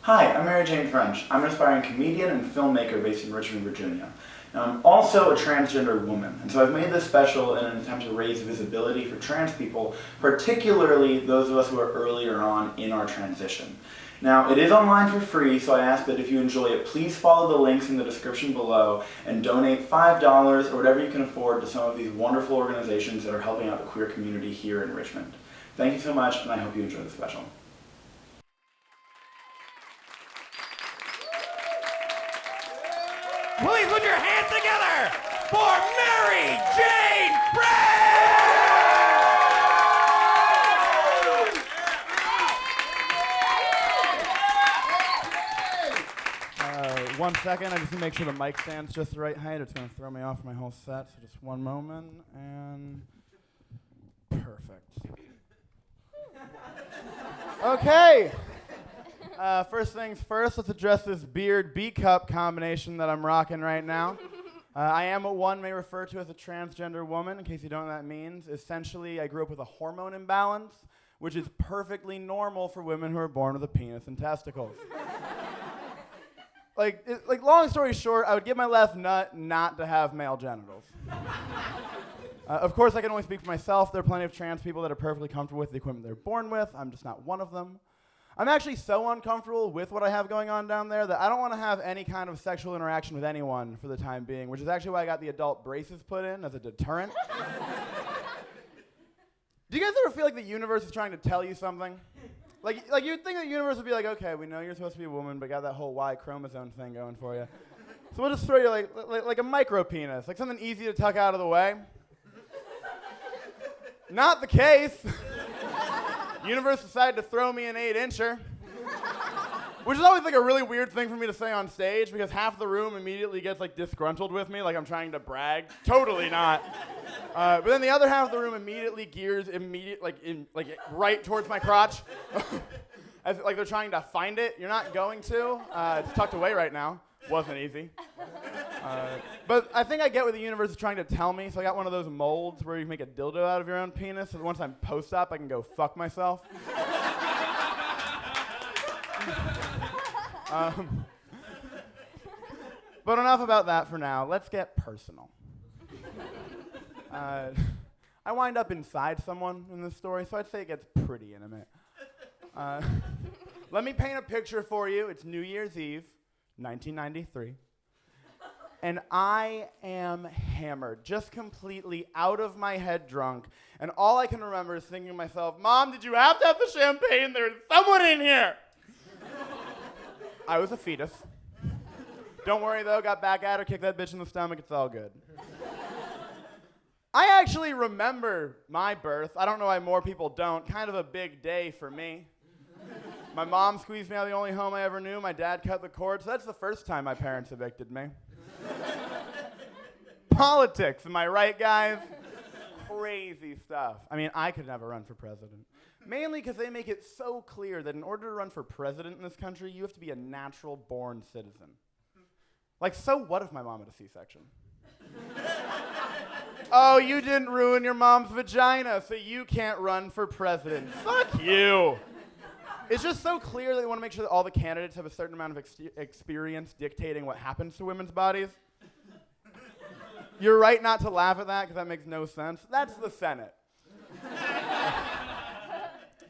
Hi, I'm Mary Jane French. I'm an aspiring comedian and filmmaker based in Richmond, Virginia. Now, I'm also a transgender woman, and so I've made this special in an attempt to raise visibility for trans people, particularly those of us who are earlier on in our transition. Now, it is online for free, so I ask that if you enjoy it, please follow the links in the description below and donate $5 or whatever you can afford to some of these wonderful organizations that are helping out the queer community here in Richmond. Thank you so much, and I hope you enjoy the special. Please put your hands together for Mary Jane French! 1 second, I just need to make sure the mic stand's just the right height. It's going to throw me off my whole set, so just one moment, and perfect. Okay. First things first, let's address this beard B-cup combination that I'm rocking right now. I am what one may refer to as a transgender woman, in case you don't know what that means. Essentially, I grew up with a hormone imbalance, which is perfectly normal for women who are born with a penis and testicles. Like long story short, I would give my left nut not to have male genitals. Of course, I can only speak for myself. There are plenty of trans people that are perfectly comfortable with the equipment they're born with. I'm just not one of them. I'm actually so uncomfortable with what I have going on down there that I don't want to have any kind of sexual interaction with anyone for the time being, which is actually why I got the adult braces put in as a deterrent. Do you guys ever feel like the universe is trying to tell you something? Like you'd think the universe would be like, okay, we know you're supposed to be a woman, but got that whole Y chromosome thing going for you. So we'll just throw you like a micro penis, like something easy to tuck out of the way. Not the case. Universe decided to throw me an 8-incher, which is always like a really weird thing for me to say on stage because half the room immediately gets like disgruntled with me, like I'm trying to brag. Totally not. But then the other half of the room immediately gears right towards my crotch, as like they're trying to find it. You're not going to. It's tucked away right now. Wasn't easy. But I think I get what the universe is trying to tell me, so I got one of those molds where you make a dildo out of your own penis, so once I'm post-op, I can go fuck myself. But enough about that for now. Let's get personal. I wind up inside someone in this story, so I'd say it gets pretty intimate. Let me paint a picture for you. It's New Year's Eve, 1993. And I am hammered, just completely out of my head drunk. And all I can remember is thinking to myself, Mom, did you have to have the champagne? There's someone in here. I was a fetus. Don't worry, though. Got back at her, kicked that bitch in the stomach. It's all good. I actually remember my birth. I don't know why more people don't. Kind of a big day for me. My mom squeezed me out of the only home I ever knew. My dad cut the cord, so that's the first time my parents evicted me. Politics, am I right, guys? Crazy stuff. I mean, I could never run for president. Mainly because they make it so clear that in order to run for president in this country, you have to be a natural-born citizen. Like, so what if my mom had a C-section? Oh, you didn't ruin your mom's vagina, so you can't run for president. Fuck you. It's just so clear that they want to make sure that all the candidates have a certain amount of experience dictating what happens to women's bodies. You're right not to laugh at that because that makes no sense. That's the Senate.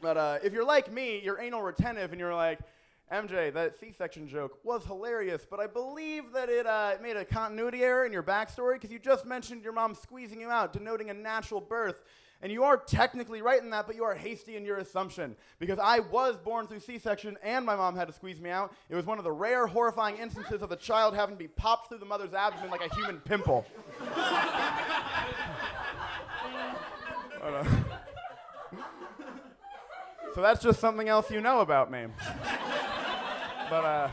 But if you're like me, you're anal retentive and you're like, MJ, that C-section joke was hilarious, but I believe that it made a continuity error in your backstory because you just mentioned your mom squeezing you out, denoting a natural birth. And you are technically right in that, but you are hasty in your assumption. Because I was born through C-section and my mom had to squeeze me out. It was one of the rare, horrifying instances of the child having to be popped through the mother's abdomen like a human pimple. So that's just something else you know about me. But I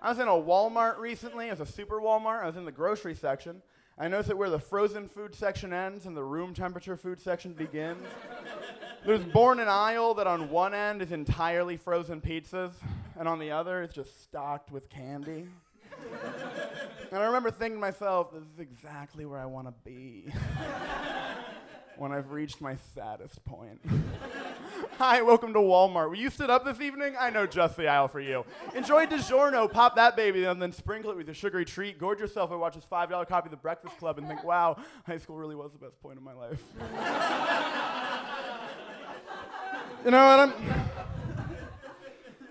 was in a Walmart recently. It was a super Walmart. I was in the grocery section. I noticed that where the frozen food section ends and the room temperature food section begins, there's born an aisle that on one end is entirely frozen pizzas, and on the other it's just stocked with candy. And I remember thinking to myself, this is exactly where I want to be when I've reached my saddest point. Hi, welcome to Walmart. Will you sit up this evening? I know just the aisle for you. Enjoy DiGiorno, pop that baby, and then sprinkle it with a sugary treat. Gorge yourself and watch this $5 copy of The Breakfast Club and think, wow, high school really was the best point of my life. You know what,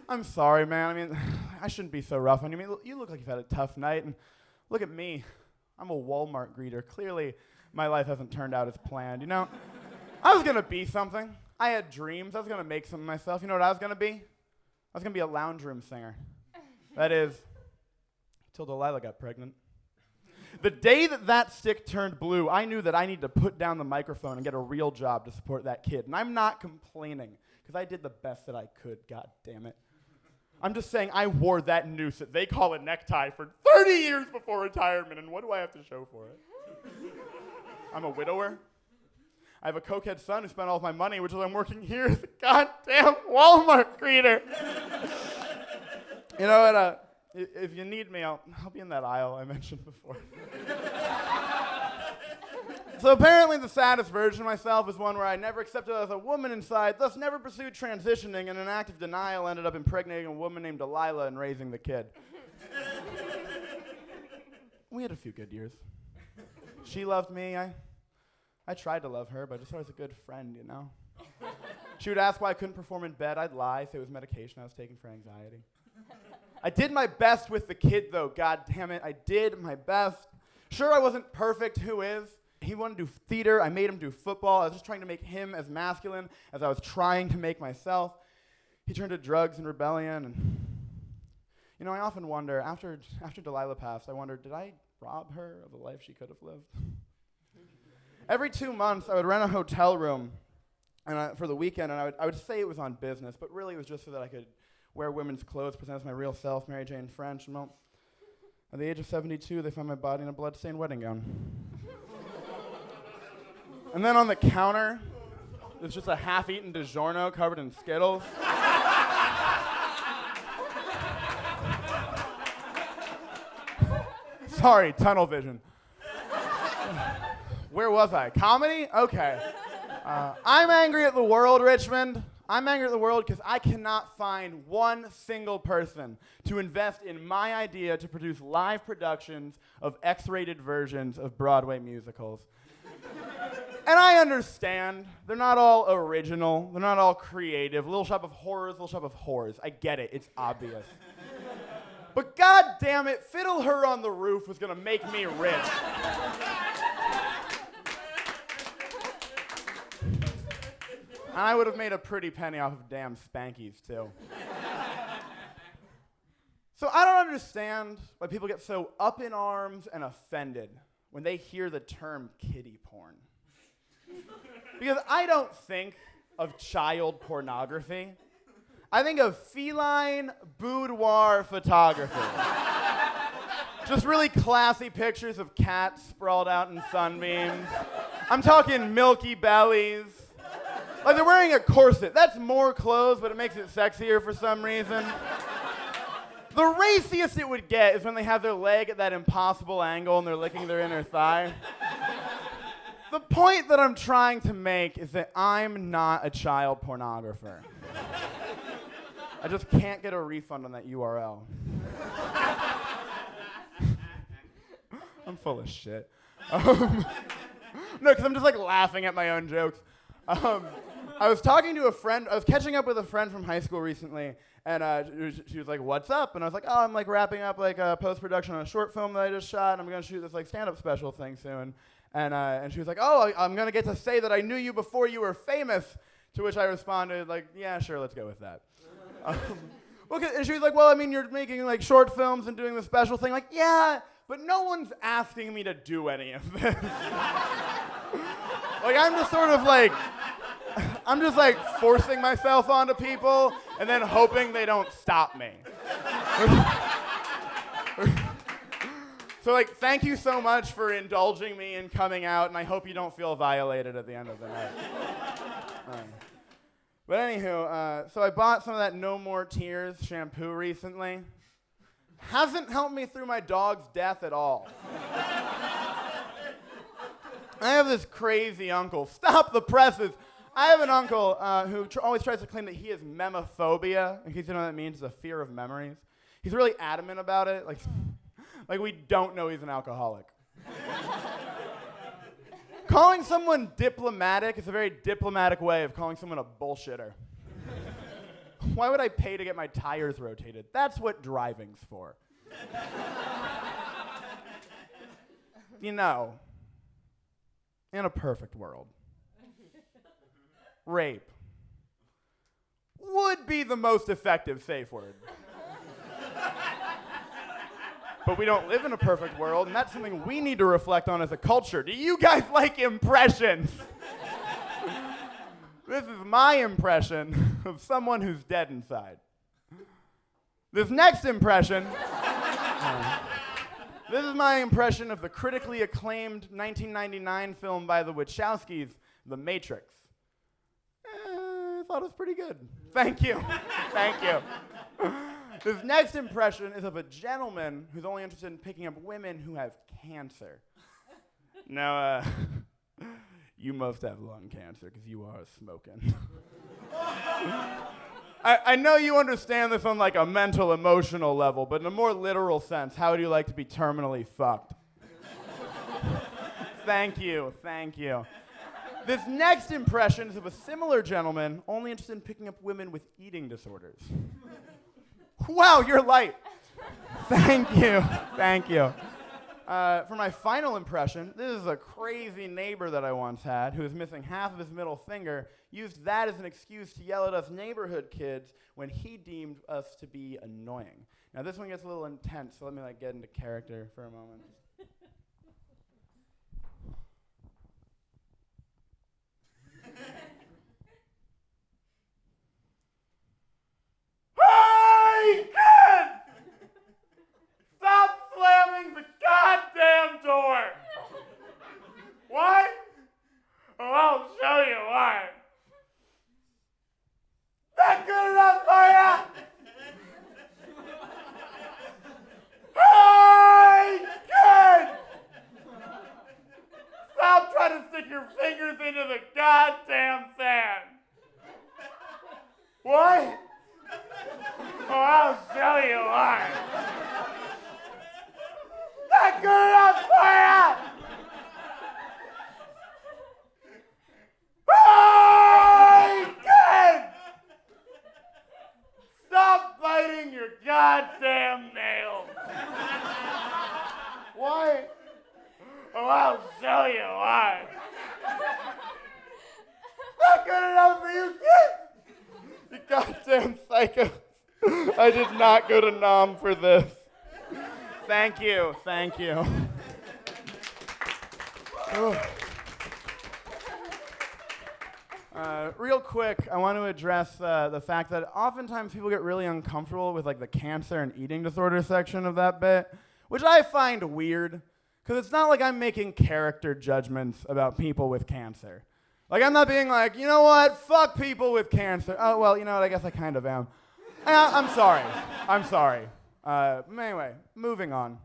I'm sorry, man. I mean, I shouldn't be so rough on you. I mean, you look like you've had a tough night, and look at me. I'm a Walmart greeter. Clearly, my life hasn't turned out as planned, you know? I was gonna be something. I had dreams. I was gonna make something of myself. You know what I was gonna be? I was gonna be a lounge room singer. That is, till Delilah got pregnant. The day that stick turned blue, I knew that I needed to put down the microphone and get a real job to support that kid. And I'm not complaining, because I did the best that I could, god damn it. I'm just saying I wore that noose that they call a necktie for 30 years before retirement, and what do I have to show for it? I'm a widower. I have a cokehead son who spent all of my money, which is I'm working here as a goddamn Walmart greeter. You know what? If you need me, I'll be in that aisle I mentioned before. So apparently the saddest version of myself is one where I never accepted as a woman inside, thus never pursued transitioning, and in an act of denial ended up impregnating a woman named Delilah and raising the kid. We had a few good years. She loved me. I tried to love her, but I just thought I was a good friend, you know? She would ask why I couldn't perform in bed. I'd lie, say it was medication I was taking for anxiety. I did my best with the kid, though. God damn it, I did my best. Sure, I wasn't perfect. Who is? He wanted to do theater. I made him do football. I was just trying to make him as masculine as I was trying to make myself. He turned to drugs and rebellion. And, you know, I often wonder, after Delilah passed, I wondered, did I rob her of a life she could have lived? Every 2 months, I would rent a hotel room for the weekend, and I would say it was on business, but really it was just so that I could wear women's clothes, present as my real self, Mary Jane French. And well, at the age of 72, they found my body in a blood-stained wedding gown. And then on the counter, there's just a half-eaten DiGiorno covered in Skittles. Sorry, tunnel vision. Where was I? Comedy? Okay. I'm angry at the world, Richmond. I'm angry at the world because I cannot find one single person to invest in my idea to produce live productions of X-rated versions of Broadway musicals. And I understand. They're not all original. They're not all creative. Little Shop of Horrors, Little Shop of Horrors. I get it. It's obvious. But god damn it, Fiddle Her on the Roof was going to make me rich. And I would have made a pretty penny off of damn Spankies, too. So I don't understand why people get so up in arms and offended when they hear the term kiddie porn. Because I don't think of child pornography. I think of feline boudoir photography. Just really classy pictures of cats sprawled out in sunbeams. I'm talking milky bellies. Like they're wearing a corset. That's more clothes, but it makes it sexier for some reason. The raciest it would get is when they have their leg at that impossible angle and they're licking their inner thigh. The point that I'm trying to make is that I'm not a child pornographer. I just can't get a refund on that URL. I'm full of shit. No, because I'm just like laughing at my own jokes. I was talking to a friend, I was catching up with a friend from high school recently, and she was like, what's up? And I was like, oh, I'm like wrapping up like a post-production on a short film that I just shot, and I'm gonna shoot this like stand-up special thing soon. And she was like, oh, I'm gonna get to say that I knew you before you were famous, to which I responded like, yeah, sure, let's go with that. And she was like, well, I mean, you're making like short films and doing the special thing. Like, yeah, but no one's asking me to do any of this. Like, I'm just like forcing myself onto people and then hoping they don't stop me. So like, thank you so much for indulging me in coming out, and I hope you don't feel violated at the end of the night. But anywho, so I bought some of that No More Tears shampoo recently. Hasn't helped me through my dog's death at all. I have this crazy uncle. Stop the presses. I have an uncle who always tries to claim that he has memophobia. In case you know what that means, it's a fear of memories. He's really adamant about it. Like we don't know he's an alcoholic. Calling someone diplomatic is a very diplomatic way of calling someone a bullshitter. Why would I pay to get my tires rotated? That's what driving's for. You know, in a perfect world, rape would be the most effective safe word. But we don't live in a perfect world, and that's something we need to reflect on as a culture. Do you guys like impressions? This is my impression of someone who's dead inside. This next impression, this is my impression of the critically acclaimed 1999 film by the Wachowskis, The Matrix. I thought it was pretty good. Thank you. Thank you. This next impression is of a gentleman who's only interested in picking up women who have cancer. Now, you must have lung cancer because you are smoking. I know you understand this on like a mental, emotional level, but in a more literal sense, how would you like to be terminally fucked? Thank you, thank you. This next impression is of a similar gentleman, only interested in picking up women with eating disorders. Wow, you're light. Thank you, thank you. For my final impression, this is a crazy neighbor that I once had who was missing half of his middle finger, used that as an excuse to yell at us neighborhood kids when he deemed us to be annoying. Now this one gets a little intense, so let me get into character for a moment. Hey, kid! Stop slamming the goddamn door! Why? Oh, I'll show you why. That good enough for ya? Hey, kid! Stop trying to stick your fingers into the goddamn sand. What? Oh, I'll show you why. Not good enough for ya! Hey, kid! Stop biting your goddamn nails. Why? Oh, I'll show you why. Not good enough for you, kid! You goddamn psycho. I did not go to Nam for this. Thank you, thank you. Real quick, I want to address the fact that oftentimes people get really uncomfortable with the cancer and eating disorder section of that bit, which I find weird, because it's not like I'm making character judgments about people with cancer. I'm not being like, you know what, fuck people with cancer. Oh, well, you know what, I guess I kind of am. I'm sorry. I'm sorry. Anyway, moving on.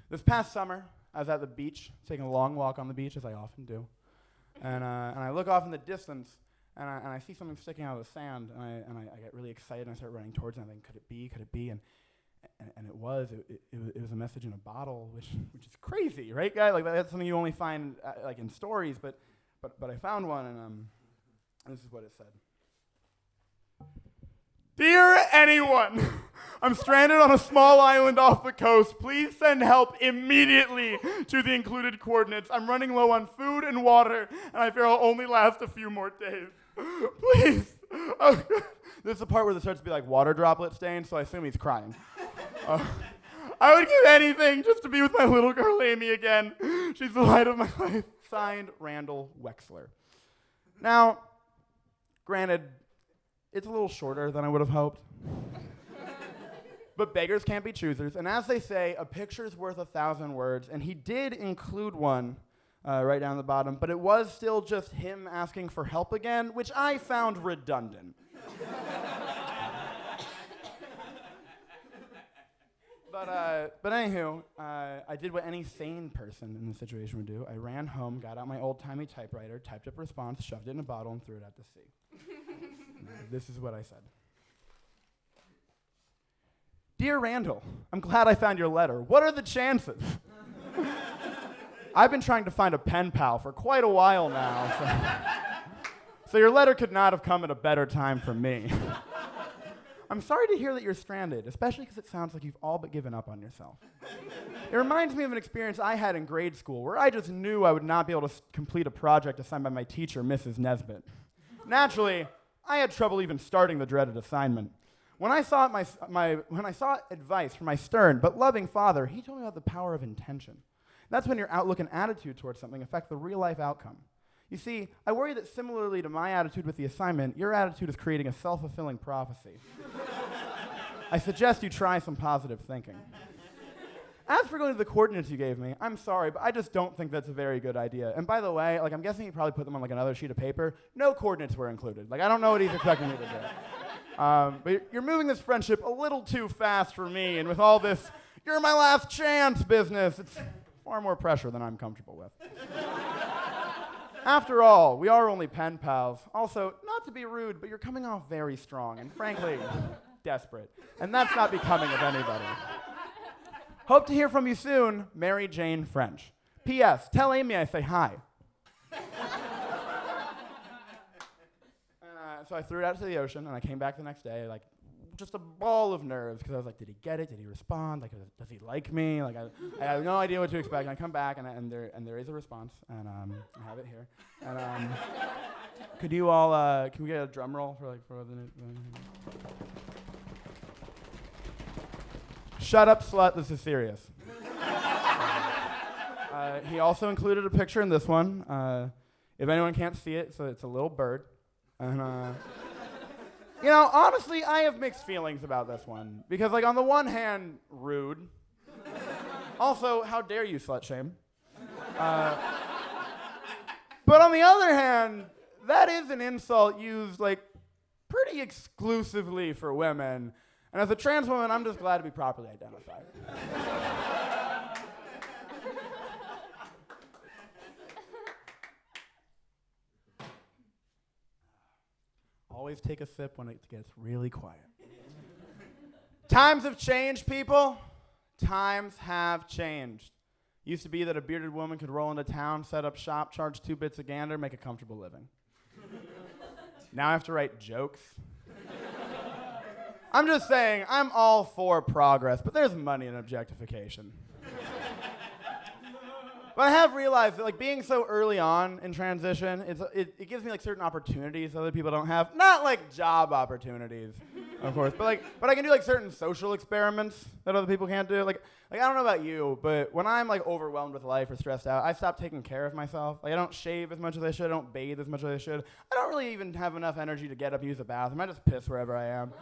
This past summer, I was at the beach, taking a long walk on the beach, as I often do. And I look off in the distance, and I see something sticking out of the sand, and I get really excited, and I start running towards it, and I think, could it be? And it was. It was a message in a bottle, which is crazy, right, guy? That's something you only find in stories, but I found one, and this is what it said. Dear anyone, I'm stranded on a small island off the coast. Please send help immediately to the included coordinates. I'm running low on food and water, and I fear I'll only last a few more days. Please. Oh, this is the part where there starts to be water droplet stains, so I assume he's crying. I would give anything just to be with my little girl Amy again. She's the light of my life. Signed, Randall Wexler. Now, granted, it's a little shorter than I would have hoped. But beggars can't be choosers. And as they say, a picture's worth 1,000 words. And he did include one right down the bottom, but it was still just him asking for help again, which I found redundant. But anywho, I did what any sane person in this situation would do. I ran home, got out my old-timey typewriter, typed up a response, shoved it in a bottle, and threw it out to sea. This is what I said. Dear Randall, I'm glad I found your letter. What are the chances? I've been trying to find a pen pal for quite a while now, so your letter could not have come at a better time for me. I'm sorry to hear that you're stranded, especially because it sounds like you've all but given up on yourself. It reminds me of an experience I had in grade school where I just knew I would not be able to complete a project assigned by my teacher, Mrs. Nesbitt. Naturally, I had trouble even starting the dreaded assignment. When I saw advice from my stern but loving father, he told me about the power of intention. That's when your outlook and attitude towards something affect the real-life outcome. You see, I worry that similarly to my attitude with the assignment, your attitude is creating a self-fulfilling prophecy. I suggest you try some positive thinking. As for going to the coordinates you gave me, I'm sorry, but I just don't think that's a very good idea. And by the way, I'm guessing he probably put them on another sheet of paper. No coordinates were included. I don't know what he's expecting me to do. But you're moving this friendship a little too fast for me, and with all this, you're my last chance business, it's far more pressure than I'm comfortable with. After all, we are only pen pals. Also, not to be rude, but you're coming off very strong and frankly, desperate. And that's not becoming of anybody. Hope to hear from you soon, Mary Jane French. P.S. Tell Amy I say hi. So I threw it out to the ocean, and I came back the next day, just a ball of nerves, because I was like, did he get it? Did he respond? Does he like me? I have no idea what to expect. And I come back, and there is a response, and I have it here. And could you all, can we get a drum roll for the Shut up, slut, this is serious. He also included a picture in this one. If anyone can't see it, so it's a little bird. And, honestly, I have mixed feelings about this one. Because, on the one hand, rude. Also, how dare you slut shame? But on the other hand, that is an insult used, pretty exclusively for women. And as a trans woman, I'm just glad to be properly identified. Always take a sip when it gets really quiet. Times have changed, people. Times have changed. Used to be that a bearded woman could roll into town, set up shop, charge 2 bits a gander, make a comfortable living. Now I have to write jokes. I'm just saying, I'm all for progress, but there's money in objectification. But I have realized that being so early on in transition, it gives me certain opportunities other people don't have. Not job opportunities, of course, but I can do certain social experiments that other people can't do. I don't know about you, but when I'm overwhelmed with life or stressed out, I stop taking care of myself. I don't shave as much as I should. I don't bathe as much as I should. I don't really even have enough energy to get up and use the bathroom. I just piss wherever I am.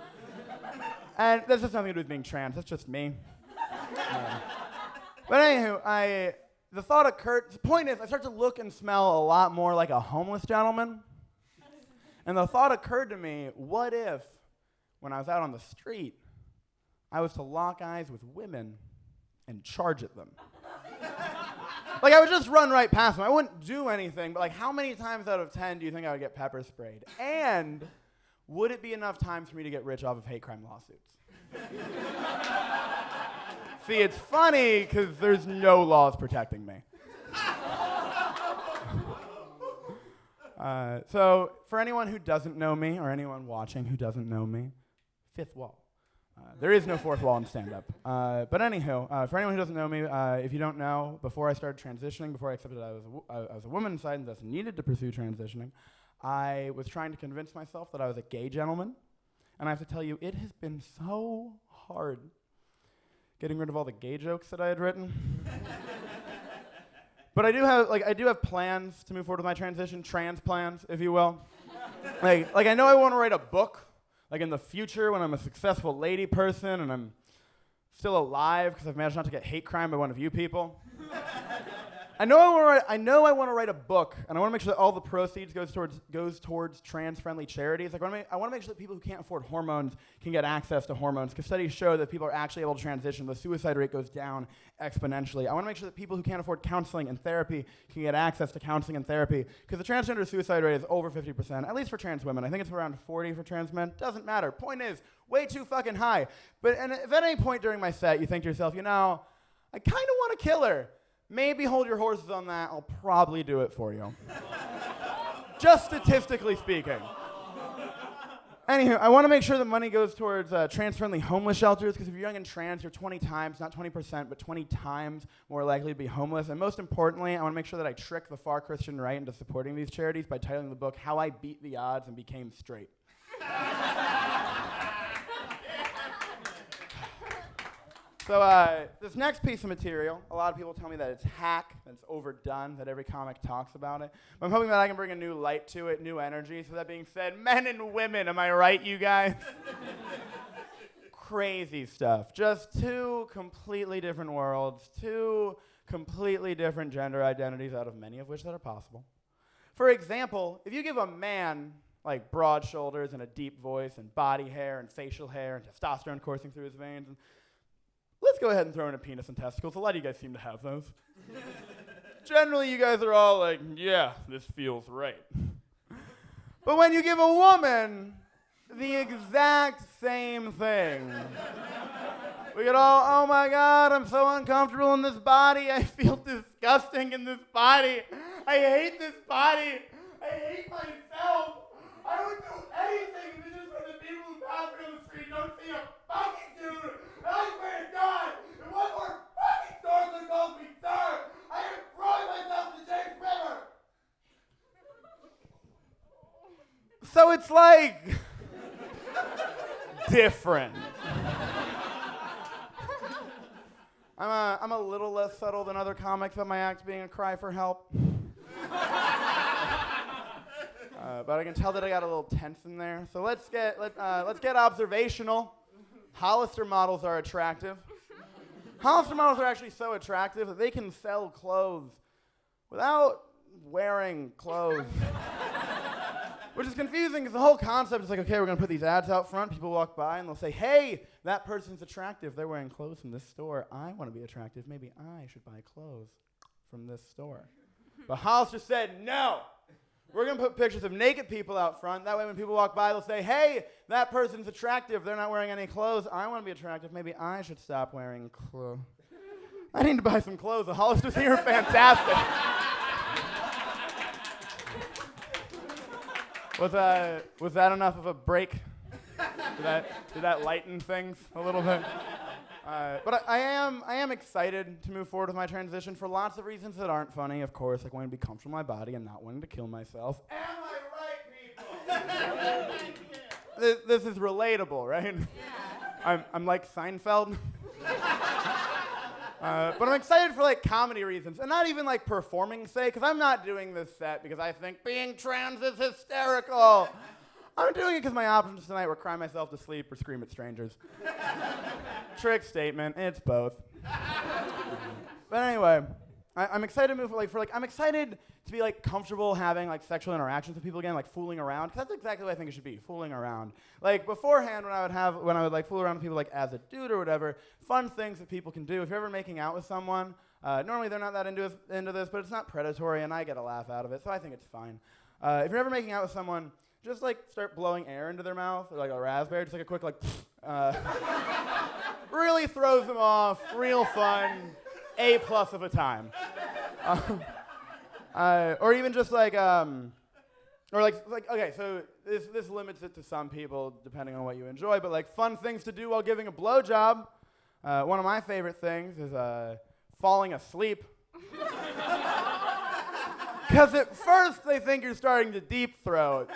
And that's just nothing to do with being trans. That's just me. But anywho, the thought occurred, the point is, I start to look and smell a lot more like a homeless gentleman. And the thought occurred to me, what if, when I was out on the street, I was to lock eyes with women and charge at them? I would just run right past them. I wouldn't do anything, but how many times out of 10 do you think I would get pepper sprayed? And would it be enough times for me to get rich off of hate crime lawsuits? See, it's funny because there's no laws protecting me. So, for anyone who doesn't know me, or anyone watching who doesn't know me, fifth wall. There is no fourth wall in stand-up. But anywho, for anyone who doesn't know me, if you don't know, before I started transitioning, before I accepted I was a woman inside and thus needed to pursue transitioning, I was trying to convince myself that I was a gay gentleman. And I have to tell you, it has been so hard getting rid of all the gay jokes that I had written. But I do have plans to move forward with my transition, trans plans, if you will. I know I want to write a book, in the future when I'm a successful lady person and I'm still alive because I've managed not to get hate crime by one of you people. I know I want to write a book, and I want to make sure that all the proceeds goes towards trans-friendly charities. Like, I want to make sure that people who can't afford hormones can get access to hormones, because studies show that people are actually able to transition. The suicide rate goes down exponentially. I want to make sure that people who can't afford counseling and therapy can get access to counseling and therapy, because the transgender suicide rate is over 50%, at least for trans women. I think it's around 40 for trans men. Doesn't matter. Point is, way too fucking high. And if at any point during my set you think to yourself, I kind of want to kill her, maybe hold your horses on that. I'll probably do it for you. Just statistically speaking. Anywho, I want to make sure that money goes towards trans-friendly homeless shelters, because if you're young and trans, you're 20 times, not 20%, but 20 times more likely to be homeless. And most importantly, I want to make sure that I trick the far Christian right into supporting these charities by titling the book, How I Beat the Odds and Became Straight. So this next piece of material, a lot of people tell me that it's hack, that it's overdone, that every comic talks about it. But I'm hoping that I can bring a new light to it, new energy. So that being said, men and women, am I right, you guys? Crazy stuff. Just two completely different worlds, two completely different gender identities, out of many of which that are possible. For example, if you give a man like broad shoulders and a deep voice and body hair and facial hair and testosterone coursing through his veins, and let's go ahead and throw in a penis and testicles. A lot of you guys seem to have those. Generally, you guys are all like, yeah, this feels right. But when you give a woman the exact same thing, we get all, oh my God, I'm so uncomfortable in this body. I feel disgusting in this body. I hate this body. I hate myself. I would do anything to just let the people who pass me on the street don't see a fucking dude. And I swear to God, if one more fucking snorkeler calls me sir, I am throwing myself in the James River. So it's like different. I'm a little less subtle than other comics at my act being a cry for help. But I can tell that I got a little tense in there. So let's get observational. Hollister models are attractive. Hollister models are actually so attractive that they can sell clothes without wearing clothes. Which is confusing, because the whole concept is like, okay, we're going to put these ads out front. People walk by and they'll say, hey, that person's attractive. They're wearing clothes from this store. I want to be attractive. Maybe I should buy clothes from this store. But Hollister said, no. We're going to put pictures of naked people out front. That way when people walk by, they'll say, hey, that person's attractive. They're not wearing any clothes. I want to be attractive. Maybe I should stop wearing clothes. I need to buy some clothes. The Hollisters here are fantastic. Was that enough of a break? Did that lighten things a little bit? But I am excited to move forward with my transition for lots of reasons that aren't funny, of course, like wanting to be comfortable in my body and not wanting to kill myself. Am I right, people? This is relatable, right? Yeah. I'm like Seinfeld. But I'm excited for like comedy reasons, and not even like performing sake, because I'm not doing this set because I think being trans is hysterical. I'm doing it because my options tonight were cry myself to sleep or scream at strangers. Trick statement, it's both. But anyway, I'm excited to move I'm excited to be like comfortable having like sexual interactions with people again, like fooling around, because that's exactly what I think it should be, fooling around. Like beforehand, when I would like fool around with people like as a dude or whatever, fun things that people can do. If you're ever making out with someone, normally they're not that into this, but it's not predatory and I get a laugh out of it, so I think it's fine. If you're ever making out with someone, just like start blowing air into their mouth, or like a raspberry, just like a quick like, really throws them off, real fun, A+ of a time. Or even just like, okay, so this limits it to some people depending on what you enjoy, but like fun things to do while giving a blowjob. One of my favorite things is falling asleep. Because at first they think you're starting to deep throat,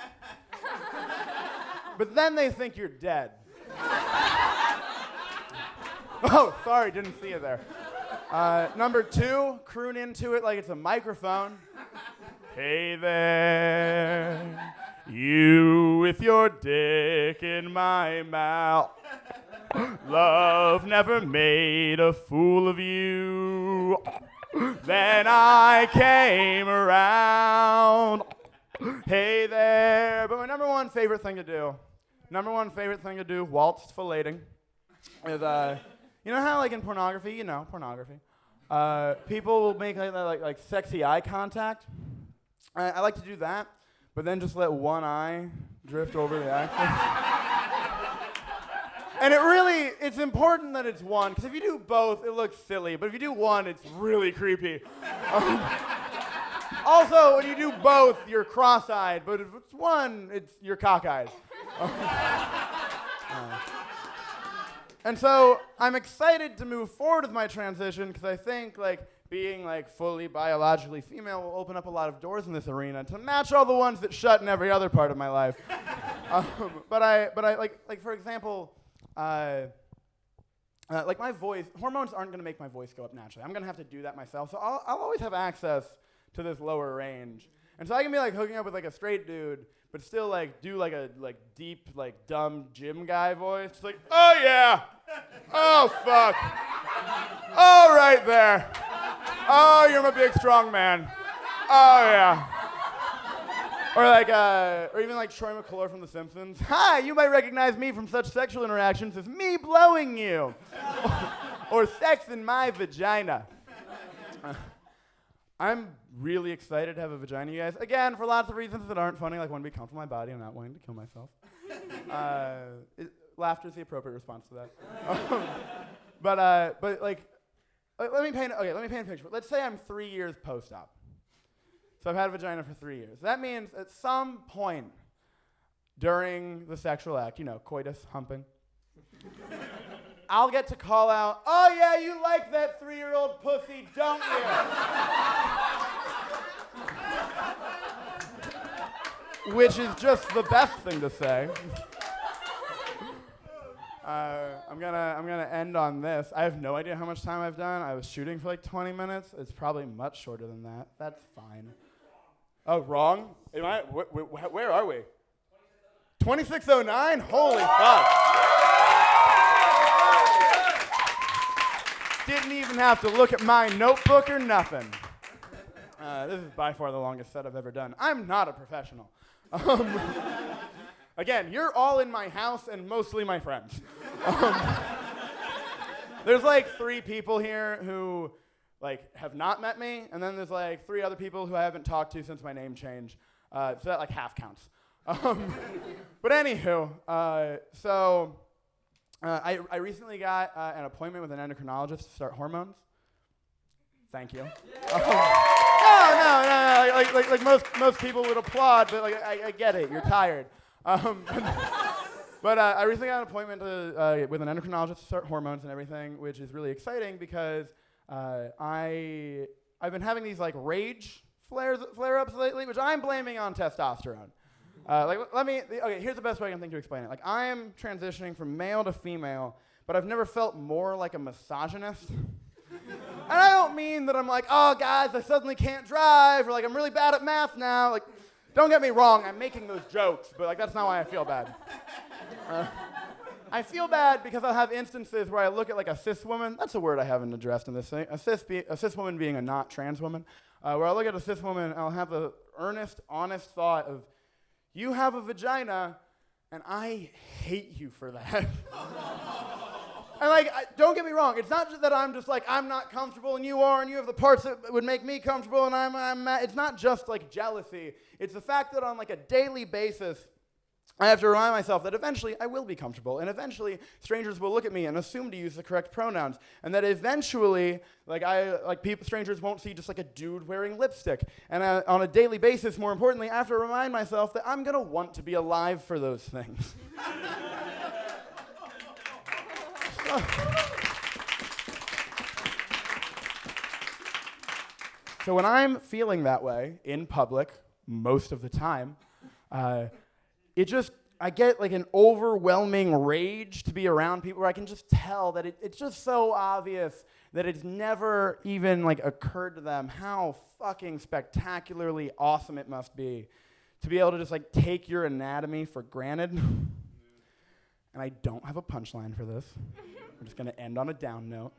but then they think you're dead. Oh, sorry, didn't see it there. Number 2, croon into it like it's a microphone. Hey there, you with your dick in my mouth. Love never made a fool of you. Then I came around. Hey there. But my number one favorite thing to do, waltzed filleting, is, you know how, like, in pornography, people will make like sexy eye contact. I like to do that, but then just let one eye drift over the actor. And it's important that it's one, because if you do both, it looks silly, but if you do one, it's really creepy. Also, when you do both, you're cross-eyed, but if it's one, you're cockeyed. And so I'm excited to move forward with my transition, because I think being fully biologically female will open up a lot of doors in this arena to match all the ones that shut in every other part of my life. But I for example, my voice, hormones aren't going to make my voice go up naturally. I'm going to have to do that myself. So I'll always have access to this lower range. And so I can be hooking up with a straight dude, but still do a deep, dumb gym guy voice. It's oh yeah, oh fuck, oh right there, oh you're my big strong man, oh yeah. Or even Troy McClure from The Simpsons. Hi, you might recognize me from such sexual interactions as me blowing you, or sex in my vagina. I'm really excited to have a vagina, you guys. Again, for lots of reasons that aren't funny, like wanting to be comfortable in my body and not wanting to kill myself. Laughter is the appropriate response to that. But let me paint a picture. Let's say I'm 3 years post-op. So I've had a vagina for 3 years. That means at some point during the sexual act, coitus, humping, I'll get to call out, oh yeah, you like that 3-year-old pussy, don't you? Which is just the best thing to say. I'm gonna end on this. I have no idea how much time I've done. I was shooting for 20 minutes. It's probably much shorter than that. That's fine. Oh, wrong? Where are we? 2609? Holy fuck. Didn't even have to look at my notebook or nothing. This is by far the longest set I've ever done. I'm not a professional. Again, you're all in my house and mostly my friends. There's 3 people here who have not met me, and then there's 3 other people who I haven't talked to since my name change. So that half counts. But anywho, I recently got an appointment with an endocrinologist to start hormones. Thank you. No. Most people would applaud, but I get it. You're tired. But I recently got an appointment with an endocrinologist to start hormones and everything, which is really exciting because I've been having these rage flare-ups lately, which I'm blaming on testosterone. Here's the best way I can think to explain it. I am transitioning from male to female, but I've never felt more like a misogynist. And I don't mean that I'm oh guys, I suddenly can't drive, or I'm really bad at math now. Don't get me wrong, I'm making those jokes, but that's not why I feel bad. I feel bad because I'll have instances where I look at a cis woman. That's a word I haven't addressed in this thing. A cis woman being a not trans woman. Where I look at a cis woman and I'll have the earnest, honest thought of, you have a vagina, and I hate you for that. And don't get me wrong, it's not just that I'm just I'm not comfortable and you are, and you have the parts that would make me comfortable, and I'm mad. It's not just jealousy. It's the fact that on a daily basis, I have to remind myself that eventually I will be comfortable, and eventually strangers will look at me and assume to use the correct pronouns, and that eventually strangers won't see just a dude wearing lipstick. And on a daily basis, more importantly, I have to remind myself that I'm gonna want to be alive for those things. So when I'm feeling that way in public, most of the time, I get an overwhelming rage to be around people where I can just tell that it's just so obvious that it's never even occurred to them how fucking spectacularly awesome it must be to be able to just take your anatomy for granted. And I don't have a punchline for this. We're just gonna end on a down note.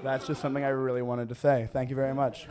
That's just something I really wanted to say. Thank you very much.